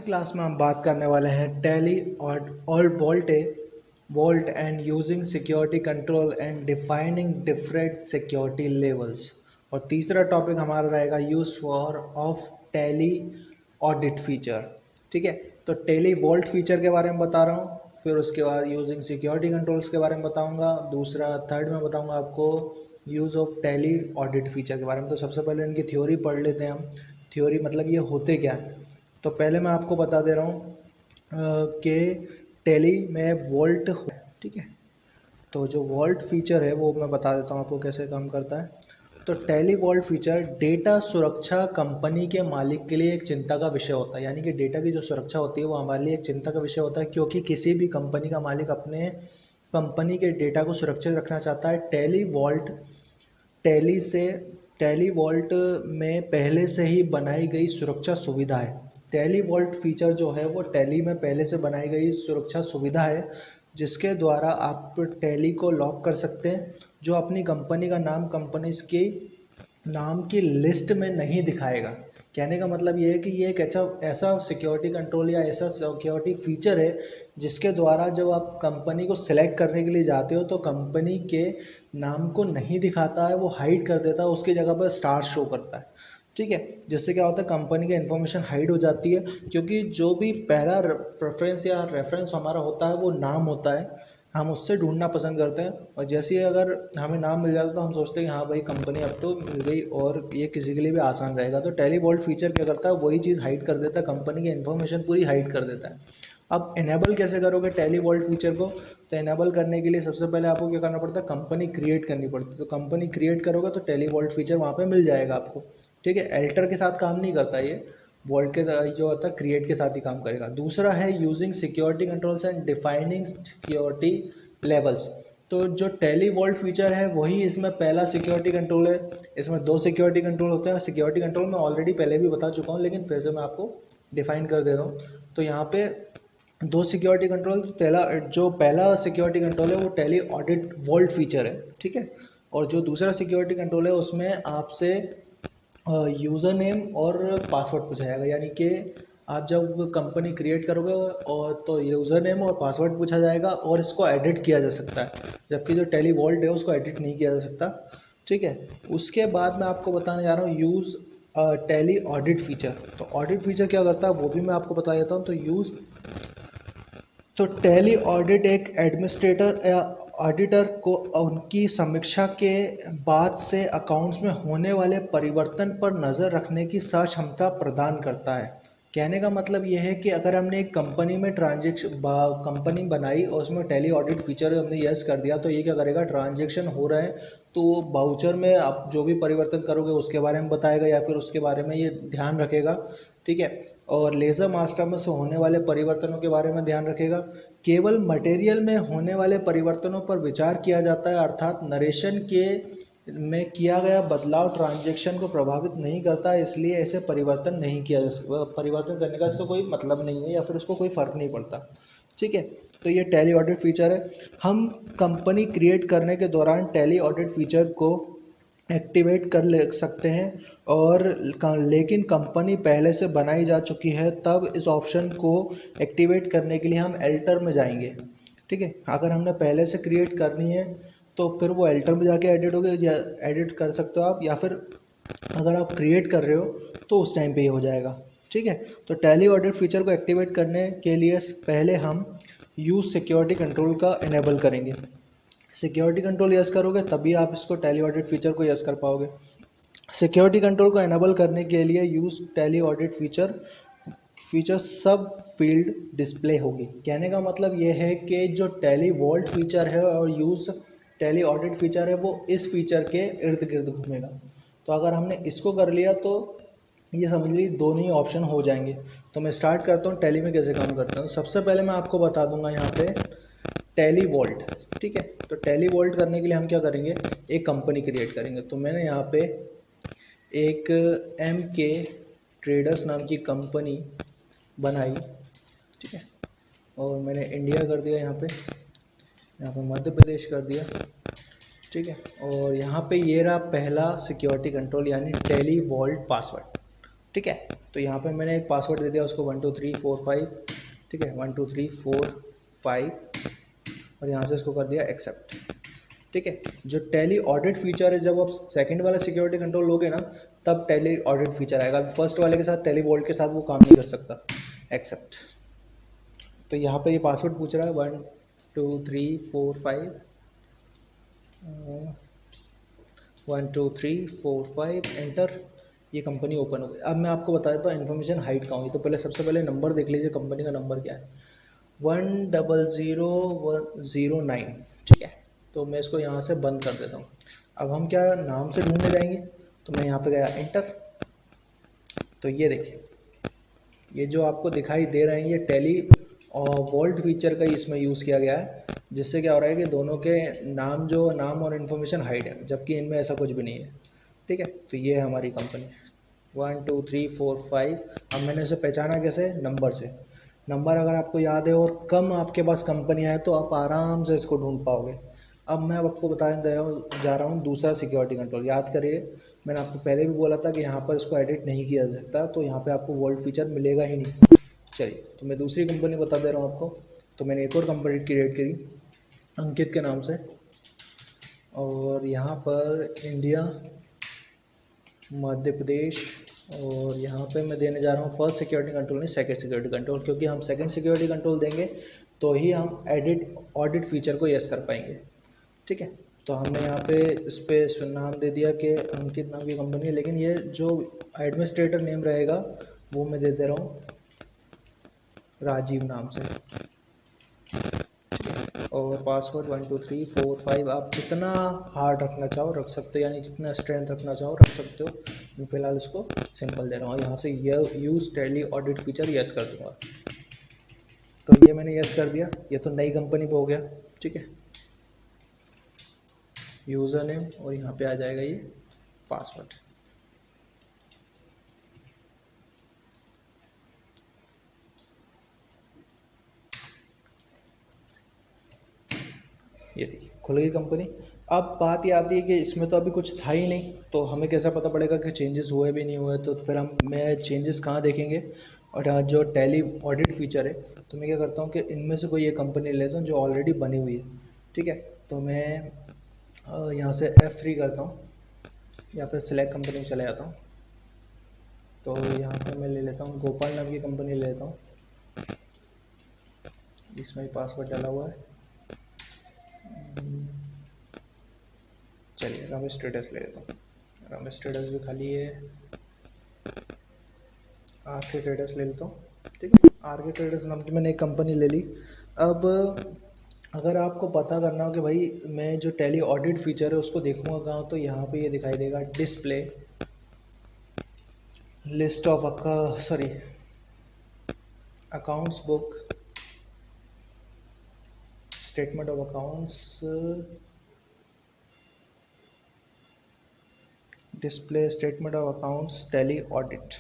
Class में हम बात करने वाले हैं टैली और volt and using security control and defining different security levels. और तीसरा टॉपिक हमारा रहेगा use for of tally audit feature. ठीक है, तो टैली वोल्ट फीचर के बारे में बता रहा हूँ, फिर उसके बाद यूजिंग सिक्योरिटी कंट्रोल्स के बारे में बताऊंगा, दूसरा थर्ड में बताऊंगा आपको use of tally audit feature के बारे में। तो सबसे पहले इनकी थ्योरी पढ़ लेते हैं हम। थ्योरी मतलब ये होते क्या है। तो पहले मैं आपको बता दे रहा हूँ कि टैली में वोल्ट, ठीक है, तो जो वोल्ट फीचर है वो मैं बता देता हूँ आपको कैसे काम करता है। तो टैली वोल्ट फीचर डेटा सुरक्षा कंपनी के मालिक के लिए एक चिंता का विषय होता है, यानी कि डेटा की जो सुरक्षा होती है वो हमारे लिए एक चिंता का विषय होता है, क्योंकि किसी भी कंपनी का मालिक अपने कंपनी के डेटा को सुरक्षित रखना चाहता है। टैली वॉल्ट में पहले से ही बनाई गई सुरक्षा सुविधा है। टैली वॉल्ट फीचर जो है वो टैली में पहले से बनाई गई सुरक्षा सुविधा है, जिसके द्वारा आप टैली को लॉक कर सकते हैं, जो अपनी कंपनी का नाम कंपनी की नाम की लिस्ट में नहीं दिखाएगा। कहने का मतलब ये है कि ये एक ऐसा सिक्योरिटी कंट्रोल या ऐसा सिक्योरिटी फीचर है जिसके द्वारा जब आप कंपनी को सिलेक्ट करने के लिए जाते हो तो कंपनी के नाम को नहीं दिखाता है, वो हाइड कर देता है, उसकी जगह पर स्टार शो करता है। ठीक है, जिससे क्या होता है, कंपनी की इन्फॉर्मेशन हाइड हो जाती है, क्योंकि जो भी पहला प्रेफरेंस या रेफरेंस हमारा होता है वो नाम होता है, हम उससे ढूंढना पसंद करते हैं। और जैसे ही अगर हमें नाम मिल जाता है तो हम सोचते हैं कि हाँ भाई कंपनी अब तो मिल गई और ये किसी के लिए भी आसान रहेगा। तो टैली वोल्ट फीचर क्या करता है, वही चीज़ हाइड कर देता है, कंपनी की इन्फॉर्मेशन पूरी हाइड कर देता है। अब इनेबल कैसे करोगे टैली वोल्ट फीचर को, तो इनेबल करने के लिए सबसे पहले आपको क्या करना पड़ता है, कंपनी क्रिएट करनी पड़ती है। तो कंपनी क्रिएट करोगे तो टैली वोल्ट फीचर वहाँ पे मिल जाएगा आपको। ठीक है, एल्टर के साथ काम नहीं करता ये, वोल्ट के जो होता है क्रिएट के साथ ही काम करेगा। दूसरा है using security controls and defining security levels. तो जो टैली वोल्ट फीचर है वही इसमें पहला सिक्योरिटी कंट्रोल है। इसमें दो सिक्योरिटी कंट्रोल होते हैं। सिक्योरिटी कंट्रोल मैं ऑलरेडी पहले भी बता चुका हूँ, लेकिन फिर से मैं आपको डिफाइन कर दे रहा हूँ। तो यहाँ पे दो सिक्योरिटी कंट्रोल, पहला सिक्योरिटी कंट्रोल है वो टैली ऑडिट वोल्ट फीचर है। ठीक है, और जो दूसरा सिक्योरिटी कंट्रोल है उसमें आपसे यूज़र नेम और पासवर्ड पूछा जाएगा, यानी कि आप जब कंपनी क्रिएट करोगे और तो यूज़र नेम और पासवर्ड पूछा जाएगा और इसको एडिट किया जा सकता है, जबकि जो टैली वोल्ट है उसको एडिट नहीं किया जा सकता। ठीक है, उसके बाद मैं आपको बताने जा रहा हूँ यूज़ टैली ऑडिट फीचर। तो ऑडिट फीचर क्या करता है वो भी मैं आपको बता देता हूँ। तो टैली ऑडिट एक एडमिनिस्ट्रेटर या ऑडिटर को उनकी समीक्षा के बाद से अकाउंट्स में होने वाले परिवर्तन पर नज़र रखने की सक्षमता प्रदान करता है। कहने का मतलब यह है कि अगर हमने एक कंपनी में कंपनी बनाई और उसमें टैली ऑडिट फीचर हमने यस कर दिया, तो ये क्या करेगा, ट्रांजेक्शन हो रहा है तो बाउचर में आप जो भी परिवर्तन करोगे उसके बारे में बताएगा या फिर उसके बारे में ये ध्यान रखेगा। ठीक है, और लेज़र मास्टर में से होने वाले परिवर्तनों के बारे में ध्यान रखेगा। केवल मटेरियल में होने वाले परिवर्तनों पर विचार किया जाता है, अर्थात नरेशन के में किया गया बदलाव ट्रांजैक्शन को प्रभावित नहीं करता है, इसलिए ऐसे परिवर्तन नहीं किया जा सकता। परिवर्तन करने का इसका कोई मतलब नहीं है या फिर उसको कोई फ़र्क नहीं पड़ता। ठीक है, तो ये टैली ऑडिट फीचर है। हम कंपनी क्रिएट करने के दौरान टैली ऑडिट फीचर को एक्टिवेट कर ले सकते हैं, और लेकिन कंपनी पहले से बनाई जा चुकी है तब इस ऑप्शन को एक्टिवेट करने के लिए हम एल्टर में जाएंगे। ठीक है, अगर हमने पहले से क्रिएट करनी है तो फिर वो एल्टर में जाके एडिट होगे, या एडिट कर सकते हो आप, या फिर अगर आप क्रिएट कर रहे हो तो उस टाइम पे ही हो जाएगा। ठीक है, तो टैली ऑडिट फीचर को एक्टिवेट करने के लिए पहले हम यूज़ सिक्योरिटी कंट्रोल का इनेबल करेंगे। सिक्योरिटी कंट्रोल यस करोगे तभी आप इसको टैली ऑडिट फीचर को यस कर पाओगे। सिक्योरिटी कंट्रोल को इनेबल करने के लिए यूज़ टैली ऑडिट फीचर सब फील्ड डिस्प्ले होगी। कहने का मतलब ये है कि जो टैली वोल्ट फीचर है और यूज़ टैली ऑडिट फीचर है वो इस फीचर के इर्द गिर्द घूमेगा। तो अगर हमने इसको कर लिया तो ये समझ लीजिए दोनों ही ऑप्शन हो जाएंगे। तो मैं स्टार्ट करता हूँ टैली में कैसे काम करता हूँ। सबसे पहले मैं आपको बता दूंगा यहाँ पे टैली वोल्ट। ठीक है, तो टैली वोल्ट करने के लिए हम क्या करेंगे, एक कंपनी क्रिएट करेंगे। तो मैंने यहाँ पे एक MK ट्रेडर्स नाम की कंपनी बनाई। ठीक है, और मैंने इंडिया कर दिया, यहाँ पे मध्य प्रदेश कर दिया। ठीक है, और यहाँ पे ये रहा पहला सिक्योरिटी कंट्रोल यानी टैली वोल्ट पासवर्ड। ठीक है। तो यहाँ पे मैंने एक पासवर्ड दे दिया उसको 12345, ठीक है, 12345, और यहाँ से इसको कर दिया एक्सेप्ट। ठीक है। जो टैली ऑडिट फीचर है, जब आप सेकंड वाला सिक्योरिटी कंट्रोल लोगे ना, तब टैली ऑडिट फीचर आएगा। फर्स्ट वाले के साथ, टैली वॉल्ट के साथ वो काम नहीं कर सकता। एक्सेप्ट। तो यहाँ पे ये पासवर्ड पूछ रहा है 12345, 12345, एंटर। ये कंपनी ओपन हो गई। अब मैं आपको बता देता हूँ इन्फॉर्मेशन हाइड का हूँ। तो पहले सबसे पहले नंबर देख लीजिए, कंपनी का नंबर क्या है, 100109। ठीक है। तो मैं इसको यहाँ से बंद कर देता हूँ। अब हम क्या नाम से ढूंढने जाएंगे, तो मैं यहाँ पे गया एंटर। तो ये देखिए, ये जो आपको दिखाई दे रहे हैं ये टैली और वॉल्ट फीचर का इसमें यूज़ किया गया है, जिससे क्या हो रहा है कि दोनों के नाम और इन्फॉर्मेशन हाइड है, जबकि इनमें ऐसा कुछ भी नहीं है। ठीक है। तो ये है हमारी कंपनी 12345। अब मैंने इसे पहचाना कैसे, नंबर से। नंबर अगर आपको याद है और कम आपके पास कंपनियां हैं तो आप आराम से इसको ढूंढ पाओगे। अब मैं आपको बताने जा रहा हूँ दूसरा सिक्योरिटी कंट्रोल। याद करिए, मैंने आपको पहले भी बोला था कि यहाँ पर इसको एडिट नहीं किया जा सकता, तो यहाँ पे आपको वॉल्ट फीचर मिलेगा ही नहीं। चलिए, तो मैं दूसरी कंपनी बता दे रहा हूँ आपको। तो मैंने एक और कंपनी क्रिएट करी अंकित के नाम से, और यहाँ पर इंडिया, मध्य प्रदेश, और यहाँ पे मैं देने जा रहा हूँ फर्स्ट सिक्योरिटी कंट्रोल नहीं, सेकंड सिक्योरिटी कंट्रोल, क्योंकि हम सेकंड सिक्योरिटी कंट्रोल देंगे तो ही हम एडिट ऑडिट फीचर को यस कर पाएंगे। ठीक है। तो हमने यहाँ पे इस पर नाम दे दिया कि अंकित नाम की कंपनी है, लेकिन ये जो एडमिनिस्ट्रेटर नेम रहेगा वो मैं दे दे रहा हूँ राजीव नाम से। और पासवर्ड 12345। आप जितना हार्ड रखना चाहो रख सकते हो, यानी जितना स्ट्रेंथ रखना चाहो रख सकते हो। मैं फिलहाल इसको सिंपल दे रहा हूँ। यहाँ से use tally audit feature yes कर दूंगा। तो ये मैंने यस कर दिया। ये तो नई कंपनी पे हो गया। ठीक है। यूज़र नेम, और यहाँ पे आ जाएगा ये पासवर्ड। ये देखिए खुल गई कंपनी। अब बात ये आती है कि इसमें तो अभी कुछ था ही नहीं, तो हमें कैसा पता पड़ेगा कि चेंजेस हुए भी नहीं हुए। तो फिर मैं चेंजेस कहाँ देखेंगे, और यहाँ जो टैली ऑडिट फीचर है, तो मैं क्या करता हूँ कि इनमें से कोई एक कंपनी लेता हूँ जो ऑलरेडी बनी हुई है। ठीक है। तो मैं यहाँ से F3 करता हूँ, या फिर सिलेक्ट कंपनी में चले जाता हूँ। तो यहाँ पर मैं ले लेता हूँ गोपाल नाम की कंपनी ले लेता हूँ, इसमें पासवर्ड डाला हुआ है। चलिए रमेश ट्रेडर्स ले लेता हूँ। रमेश ट्रेडर्स भी खाली है। आर के ट्रेडर्स ले लेता हूँ। ठीक है। आर के ट्रेडर्स नाम की मैंने एक कंपनी ले ली। अब अगर आपको पता करना हो कि भाई मैं जो टैली ऑडिट फीचर है उसको देखूंगा कहाँ, तो यहाँ पे ये दिखाई देगा display list of accounts book, statement of accounts, display statement of accounts tally audit.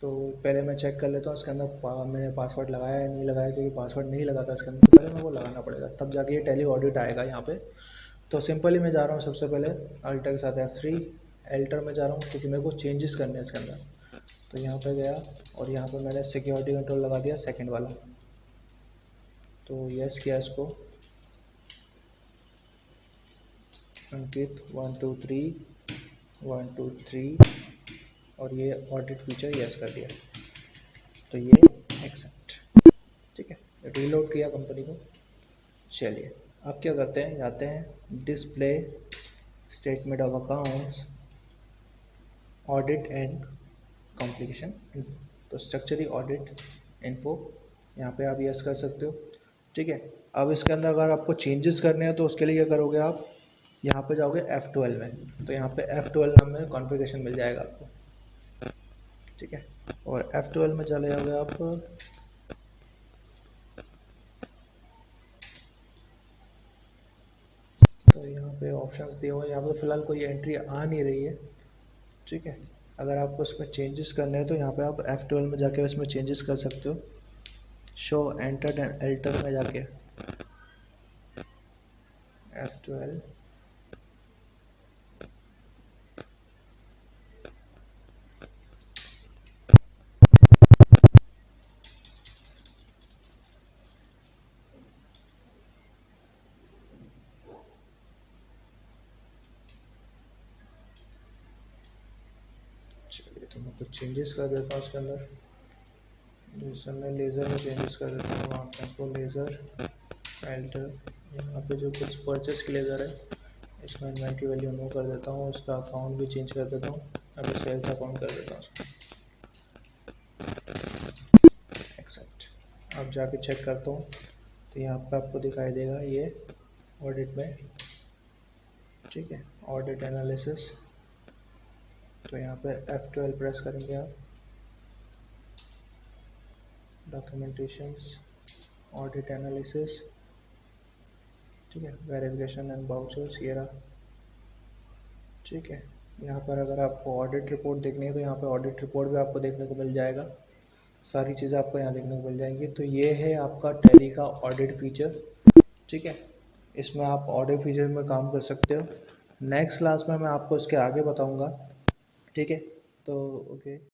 तो पहले मैं चेक कर लेता हूँ इसके अंदर मैंने पासवर्ड लगाया या नहीं लगाया, क्योंकि पासवर्ड नहीं लगा था इसके अंदर, तो पहले मेरे को लगाना पड़ेगा, तब जाके ये टैली ऑडिट आएगा यहाँ पे। तो सिंपली मैं जा रहा हूँ सबसे पहले अल्टर के साथ F3, एल्टर में जा रहा हूँ क्योंकि मेरे को चेंजेस करने हैं इसके अंदर। तो यहाँ पे गया और यहाँ पे मैंने सिक्योरिटी कंट्रोल लगा दिया सेकंड वाला। तो यस किया इसको, अंकित 123 और ये ऑडिट फीचर यस कर दिया। तो ये एक्सेप्ट। ठीक है। रीलोड किया कंपनी को। चलिए अब क्या करते हैं, जाते हैं display statement of accounts audit and complication. तो स्ट्रक्चरली ऑडिट इन्फो, यहाँ पे आप यस कर सकते हो। ठीक है। अब इसके अंदर अगर आपको चेंजेस करने हैं तो उसके लिए क्या करोगे, आप यहाँ पे जाओगे F12 में। तो यहाँ पे F12 नाम में कॉन्फ़िगरेशन मिल जाएगा आपको। ठीक है। और F12 में चले जाओगे आप, तो यहाँ पे ऑप्शंस दिए हुए हैं। यहाँ पे फ़िलहाल कोई एंट्री आ नहीं रही है। ठीक है। अगर आपको इसमें चेंजेस करने हैं तो यहाँ पे आप F12 में जाके इसमें चेंजेस कर सकते हो। शो एंटर्ड एंड एल्टर में जाके F12, तो मैं कुछ चेंजेस कर देता हूँ उसके अंदर। जैसे मैं लेज़र में चेंजेस कर देता हूँ, वहाँ पे आपको लेज़र एल्टर, यहाँ पे जो कुछ परचेस की लेज़र है इसमें इन्वेंट्री वैल्यू नो कर देता हूँ, उसका अकाउंट भी चेंज कर देता हूँ, अभी सेल्स अकाउंट कर देता हूँ उसको, एक्सेप्ट। अब जाके चेक करता हूँ तो यहाँ पे आपको दिखाई देगा ये ऑडिट में, ठीक है, ऑडिट एनालिसिस। तो यहाँ पे F12 प्रेस करेंगे आप, डॉक्यूमेंटेशंस, ऑडिट एनालिसिस, ठीक है, वेरिफिकेशन एंड वाउचर्स, ये रहा, ठीक है। यहाँ पर अगर आपको ऑडिट रिपोर्ट देखनी है तो यहाँ पे ऑडिट रिपोर्ट भी आपको देखने को मिल जाएगा, सारी चीज़ें आपको यहाँ देखने को मिल जाएंगी। तो ये है आपका टैली का ऑडिट फीचर, ठीक है। इसमें आप ऑडिट फीचर में काम कर सकते हो। नेक्स्ट क्लास में मैं आपको इसके आगे बताऊँगा, ठीक है। तो ओके।